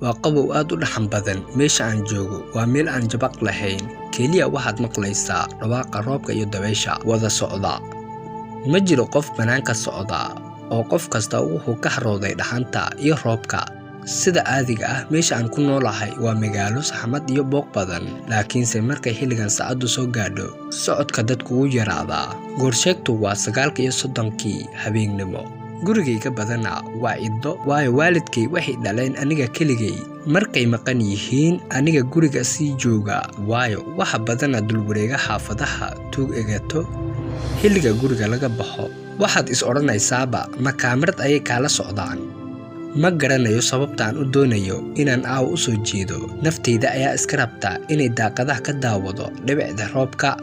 waa qabow aad u dhaxan badan. Meesha aan joogo waa meel aan jabaq lahayn. Kaliya waxaad maqlaysaa dhawaaqa roobka iyo dabaysha wada socda. Ma jiro qof banaanka socda oo qof kasta wuxuu ka harooday dhaxanta iyo roobka. Sida aadiga ah meesha aan ku noolahay waa magaalo saxmad iyo booq badan, laakiinse markay xilligan saacadu soo gaadho socodka dadku wuu yaraadaa. Goorsheegtu waa 9:30 habeenimo. Gurigayga badana waa iddo, waayo waalidkay waxay dhaleen aniga keligay. Markay maqan yihiin aniga guriga sii jooga, waayo waxa badana dul wareega xaafadaha tuug egato. Xilliga guriga laga baxo waxaad is odhanaysaaba ma kaamirad ayay kala socdaan. Ma garanayo sababtaan u doonayo inaan aaw u soo jeedo. Naftayda ayaa iska rabta inay daaqadaha ka daawado dhibicda roobka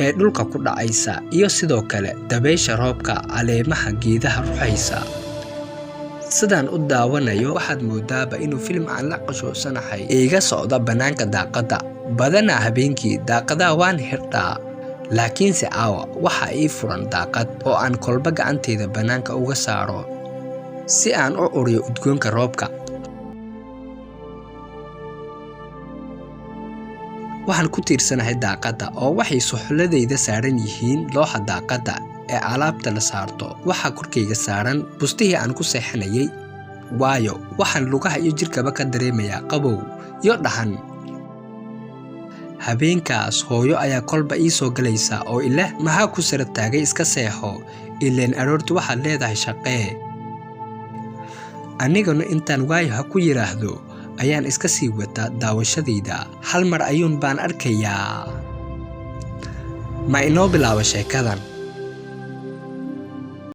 ee dhulka ku dhacaysa iyo sidoo kale dabaysha roobka caleemaha geedaha ruxaysa. Sidaan u daawanayo waxaad moodaaba inuu film aan la qashoodsanahay iga socda banaanka daaqada. Badana habeenkii daaqadaha waan xirtaa, laakiinse aawa waxa ii furan daaqad oo aan kolba gacantayda banaanka uga saaro si aan u uriyo udgoonka roobka. Waxaan ku tiirsanahay daaqada oo waxay suxuladayda saaran yihiin looxa daaqada ee alaabta la saarto. Waxa korkayga saaran bustihii aan ku seexanayay, waayo waxaan lugaha iyo jirkaba ka dareemayaa qabow iyo dhaxan. Habeenkaas hooyo ayaa kolba ii soo galaysa oo ilaa maxaa ku sara taagay iska seexo, ileen aroortu waxaad leedahay shaqee. Aniguna intaan waayo ha ku yiraahdo ayaan iska sii wataa daawashadayda. Hal mar ayuun baan arkayaa. Ma inoo bilaabo sheekadan.